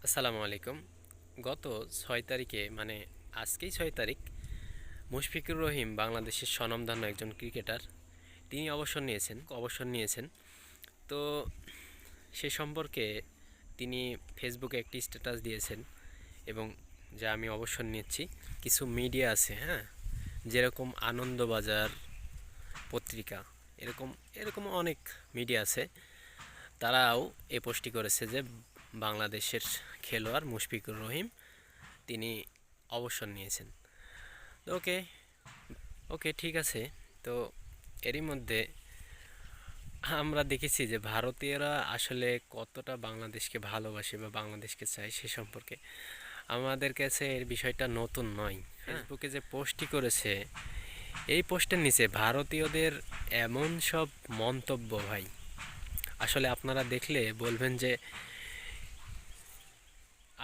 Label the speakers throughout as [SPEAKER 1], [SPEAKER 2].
[SPEAKER 1] আসসালামু আলাইকুম। গত 6 তারিখে মানে আজকেই 6 তারিখ মুশফিকুর রহিম বাংলাদেশের স্বনামধন্য একজন ক্রিকেটার, তিনি অবসর নিয়েছেন। তো সে সম্পর্কে তিনি ফেসবুকে একটি স্ট্যাটাস দিয়েছেন এবং যা আমি অবসর নিচ্ছি। কিছু মিডিয়া আছে, হ্যাঁ, যেরকম আনন্দবাজার পত্রিকা, এরকম এরকম অনেক মিডিয়া আছে, তারাও এ পোস্টটি করেছে যে বাংলাদেশের খেলোয়াড় মুশফিকুর রহিম তিনি অবসর নিয়েছেন। তো ওকে, ওকে, ঠিক আছে। তো এরই মধ্যে আমরা দেখেছি যে ভারতীয়রা আসলে কতটা বাংলাদেশকে ভালোবাসে বা বাংলাদেশকে চায় সে সম্পর্কে আমাদের কাছে এর বিষয়টা নতুন নয়। ফেসবুকে যে পোস্টটি করেছে, এই পোস্টের নিচে ভারতীয়দের এমন সব মন্তব্য, ভাই, আসলে আপনারা দেখলে বলবেন যে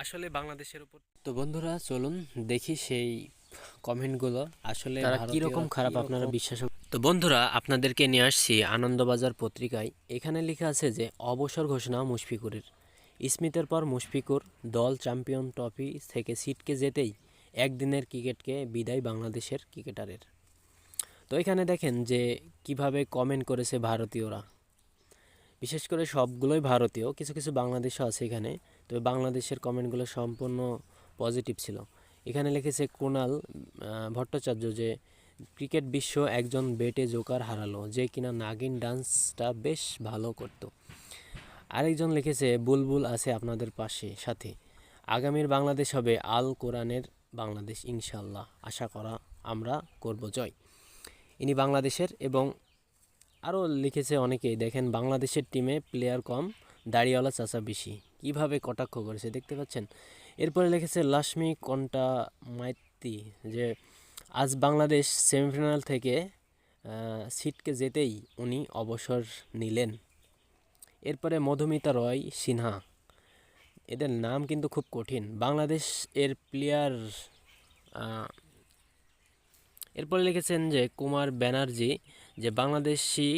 [SPEAKER 1] আসলে বাংলাদেশের উপর। তো বন্ধুরা, চলুন দেখি সেই কমেন্টগুলো আসলে তারা কীরকম খারাপ আপনারা বিশ্বাস। তো বন্ধুরা, আপনাদেরকে নিয়ে আসছি আনন্দবাজার পত্রিকায়। এখানে লেখা আছে যে অবসর ঘোষণা মুশফিকুরের। স্মিথের পর মুশফিকুর দল চ্যাম্পিয়ন ট্রফি থেকে ছিটকে যেতেই একদিনের ক্রিকেটকে বিদায় বাংলাদেশের ক্রিকেটারের। তো এখানে দেখেন যে কিভাবে কমেন্ট করেছে ভারতীয়রা, বিশেষ করে সবগুলোই ভারতীয়, কিছু কিছু বাংলাদেশও আছে এখানে। তবে বাংলাদেশের কমেন্টগুলো সম্পূর্ণ পজিটিভ ছিল। এখানে লিখেছে কুণাল ভট্টাচার্য যে ক্রিকেট বিশ্ব একজন বেটে জোকার হারালো, যে কিনা নাগিন ডান্সটা বেশ ভালো করত। আরেকজন লিখেছে বুলবুল আছে আপনাদের পাশে সাথে, আগামীর বাংলাদেশ হবে আল কোরআনের বাংলাদেশ, ইনশাল্লাহ, আশা করা আমরা করব জয়। ইনি বাংলাদেশের। এবং আরও লিখেছে অনেকেই, দেখেন বাংলাদেশের টিমে প্লেয়ার কম, দাড়িওয়ালা চাচা বেশি, কীভাবে কটাক্ষ করেছে দেখতে পাচ্ছেন। এরপরে লিখেছে লাশমি কন্টা মাইতি যে আজ বাংলাদেশ সেমিফাইনাল থেকে ছিটকে যেতেই উনি অবসর নিলেন। এরপরে মধুমিতা রয় সিনহা, এদের নাম কিন্তু খুব কঠিন, বাংলাদেশ এর প্লেয়ার। এরপরে লিখেছেন যে কুমার ব্যানার্জি যে বাংলাদেশি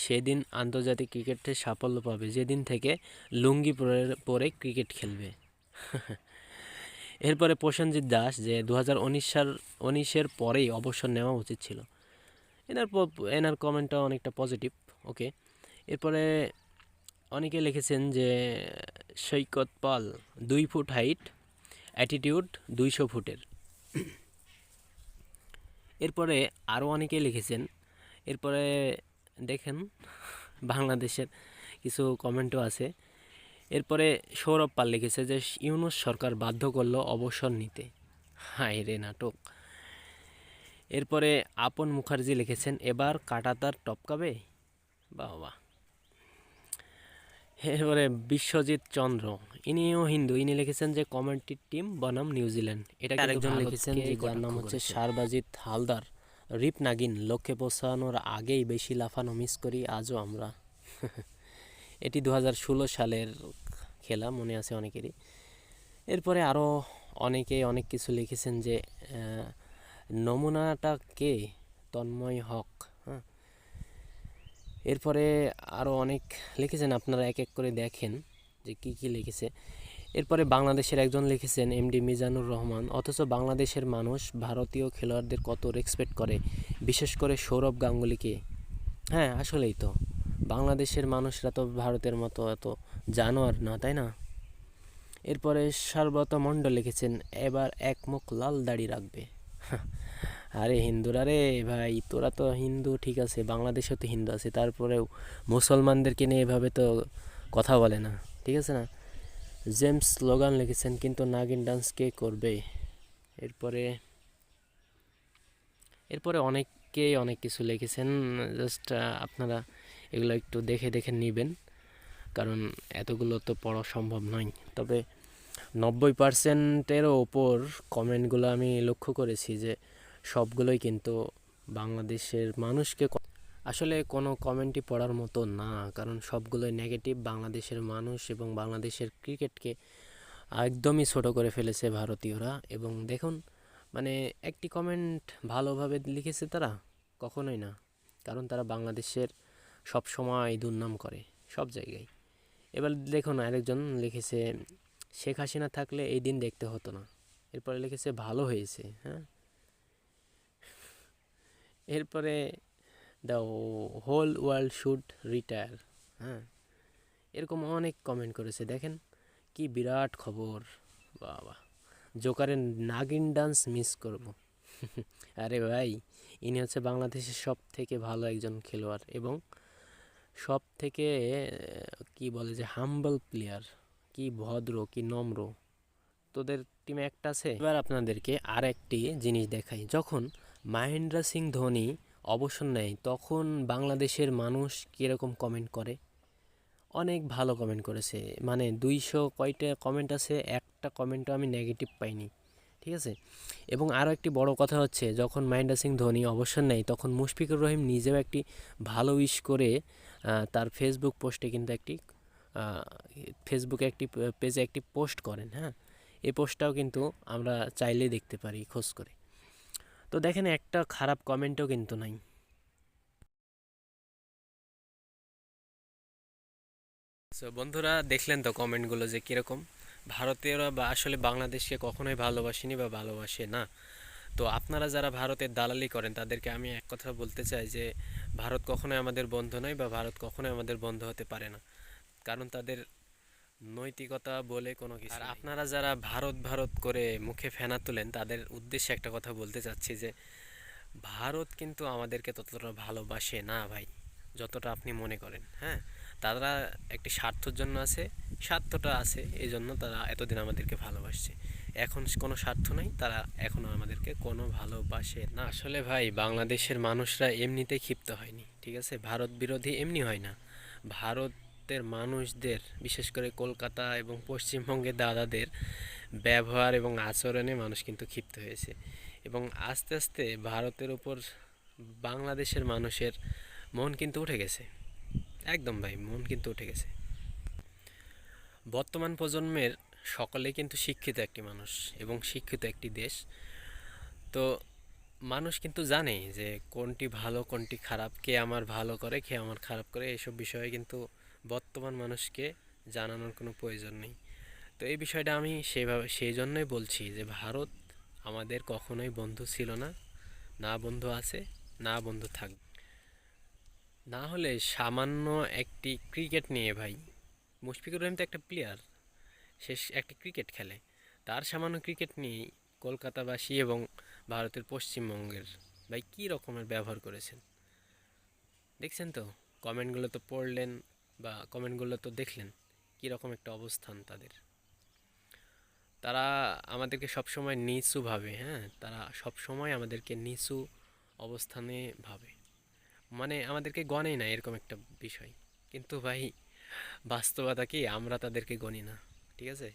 [SPEAKER 1] সেদিন আন্তর্জাতিক ক্রিকেটে সাফল্য পাবে যেদিন থেকে লুঙ্গি পরে ক্রিকেট খেলবে। এরপরে প্রসেনজিৎ দাস যে 2019-এর পরেই অবসর নেওয়া উচিত ছিল। এনার কমেন্টটা অনেকটা পজিটিভ। ওকে। এরপরে অনেকে লিখেছেন যে সৈকত পাল 2 ফুট হাইট, অ্যাটিটিউড 200 ফুটের। এরপরে আরও অনেকে লিখেছেন। এরপরে দেখেন বাংলাদেশের কিছু কমেন্টও আছে। এরপরে সৌরভ পাল লিখেছে যে ইউনূস সরকার বাধ্য করলো অবসর নিতে, হায় রে নাটক। এরপরে আপন মুখার্জি লিখেছেন এবার কাঁটাতার টপকাবে, বাবা। এরপরে বিশ্বজিৎ চন্দ্র, ইনিও হিন্দু, ইনি লিখেছেন যে কমেন্ট্রি টিম বনাম নিউজিল্যান্ড। এটা আরেকজন লিখেছেন যে যার নাম হচ্ছে সারবাজিত হালদার, রিপ নাগিন, লক্ষ্যে পৌঁছানোর আগেই বেশি লাফানো মিস করি আজও আমরা। এটি 2016 সালের খেলা, মনে আছে অনেকেরই। এরপরে আরও অনেকে অনেক কিছু লিখেছেন যে নমুনাটা কে, তন্ময় হক। হ্যাঁ, এরপরে আরও অনেক লিখেছেন, আপনারা এক এক করে দেখেন যে কি কি লিখেছে। এরপরে বাংলাদেশের একজন লিখেছেন এমডি মিজানুর রহমান, অথচ বাংলাদেশের মানুষ ভারতীয় খেলোয়াড়দের কত রেসপেক্ট করে, বিশেষ করে সৌরভ গাঙ্গুলিকে। হ্যাঁ, আসলেই তো বাংলাদেশের মানুষরা তো ভারতের মতো এত জানোয়ার না, তাই না? এরপরে সারব্রত মণ্ডল লিখেছেন এবার এক মুখ লাল দাড়ি রাখবে। আরে হিন্দুরা রে ভাই, তোরা তো হিন্দু ঠিক আছে, বাংলাদেশে তো হিন্দু আছে, তারপরেও মুসলমানদেরকে নিয়ে এভাবে তো কথা বলে না, ঠিক আছে না? জেমস স্লোগান লিখেছেন কিন্তু নাগিন ডান্স কে করবে। এরপরে এরপরে অনেকেই অনেক কিছু লিখেছেন, জাস্ট আপনারা এগুলো একটু দেখে দেখে নেবেন, কারণ এতগুলো তো পড়া সম্ভব নয়। তবে 90%-এরও ওপর কমেন্টগুলো আমি লক্ষ্য করেছি যে সবগুলোই কিন্তু বাংলাদেশের মানুষকে, আসলে কোনো কমেন্টই পড়ার মতো না, কারণ সবগুলোই নেগেটিভ। বাংলাদেশের মানুষ এবং বাংলাদেশের ক্রিকেটকে একদমই ছোট করে ফেলেছে ভারতীয়রা। এবং দেখুন, মানে একটি কমেন্ট ভালোভাবে লিখেছে তারা কখনোই না, কারণ তারা বাংলাদেশের সব সময় দুর্নাম করে সব জায়গায়। এবার দেখুন আরেকজন লিখেছে শেখ হাসিনা থাকলে এই দিন দেখতে হতো না। এরপরে লিখেছে ভালো হয়েছে। হ্যাঁ, এরপরে the whole world should retire. হ্যাঁ, এরকম অনেক কমেন্ট করেছে। দেখেন কি বিরাট খবর। বাবা, জোকারের নাগিন ডান্স মিস করব। আরে ভাই, ইনি হচ্ছে বাংলাদেশের সব থেকে ভালো একজন খেলোয়াড় এবং সব থেকে কি বলে যে হাম্বল প্লেয়ার, কি ভদ্র, কি নম্র। তোদের টিমে একটা আছে। এবার আপনাদেরকে আর একটি জিনিস দেখাই। যখন মহেন্দ্র সিং ধোনি অবসর নেয় তখন বাংলাদেশের মানুষ কীরকম কমেন্ট করে। অনেক ভালো কমেন্ট করেছে, মানে 200 কয়টা কমেন্ট আছে, একটা কমেন্টও আমি নেগেটিভ পাইনি। ঠিক আছে। এবং আরও একটি বড় কথা হচ্ছে, যখন মহেন্দ্র সিং ধোনি অবসর নেয় তখন মুশফিকুর রহিম নিজেও একটি ভালো উইশ করে তার ফেসবুক পোস্টে কিন্তু একটি ফেসবুকে একটি পেজে একটি পোস্ট করেন। হ্যাঁ, এই পোস্টটাও কিন্তু আমরা চাইলেই দেখতে পারি খোঁজ করে। তো দেখেন একটা খারাপ কমেন্টও কিন্তু নাই। সো বন্ধুরা, দেখলেন তো কমেন্টগুলো যে কীরকম। ভারতীয়রা বা আসলে বাংলাদেশকে কখনোই ভালোবাসেনি বা ভালোবাসে না। তো আপনারা যারা ভারতের দালালি করেন তাদেরকে আমি এক কথা বলতে চাই যে ভারত কখনোই আমাদের বন্ধু নয় বা ভারত কখনোই আমাদের বন্ধু হতে পারে না, কারণ তাদের নৈতিকতা বলে কোনো কিছু আর আপনারা যারা ভারত ভারত করে মুখে ফেনা তোলেন তাদের উদ্দেশ্যে একটা কথা বলতে চাচ্ছি যে ভারত কিন্তু আমাদেরকে ততটা ভালোবাসে না ভাই, যতটা আপনি মনে করেন। হ্যাঁ, তারা একটি স্বার্থের জন্য আছে, স্বার্থটা আছে এই জন্য তারা এতদিন আমাদেরকে ভালোবাসছে। এখন কোনো স্বার্থ নাই, তারা এখনও আমাদেরকে কোনো ভালোবাসে না। আসলে ভাই, বাংলাদেশের মানুষরা এমনিতেই ক্ষিপ্ত হয়নি, ঠিক আছে? ভারত বিরোধী এমনি হয় না। ভারতের মানুষদের, বিশেষ করে কলকাতা এবং পশ্চিমবঙ্গের দাদাদের ব্যবহার এবং আচরণে মানুষ কিন্তু ক্ষিপ্ত হয়েছে এবং আস্তে আস্তে ভারতের ওপর বাংলাদেশের মানুষের মন কিন্তু উঠে গেছে। একদম ভাই, মন কিন্তু উঠে গেছে। বর্তমান প্রজন্মের সকলে কিন্তু শিক্ষিত একটি মানুষ এবং শিক্ষিত একটি দেশ। তো মানুষ কিন্তু জানে যে কোনটি ভালো কোনটি খারাপ, কে আমার ভালো করে কে আমার খারাপ করে, এসব বিষয়ে কিন্তু বর্তমান মানুষকে জানানোর কোনো প্রয়োজন নেই। তো এই বিষয়টা আমি সেই জন্যই বলছি যে ভারত আমাদের কখনোই বন্ধু ছিল না, না বন্ধু আছে, না বন্ধু থাকবে। না হলে সামান্য একটি ক্রিকেট নিয়ে ভাই, মুশফিকুর রহিম তো একটা প্লেয়ার, সে একটি ক্রিকেট খেলে, তার সামান্য ক্রিকেট নিয়েই কলকাতাবাসী এবং ভারতের পশ্চিমবঙ্গের ভাই কী রকমের ব্যবহার করেছেন দেখছেন তো। কমেন্টগুলো তো পড়লেন বা কমেন্টগুলো তো দেখলেন কী রকম একটা অবস্থান তাদের। তারা আমাদেরকে সবসময় নিচু ভাবে। হ্যাঁ, তারা সবসময় আমাদেরকে নিচু অবস্থানে ভাবে, মানে আমাদেরকে গণেই না, এরকম একটা বিষয়। কিন্তু ভাই, বাস্তবতা কি, আমরা তাদেরকে গণি না, ঠিক আছে?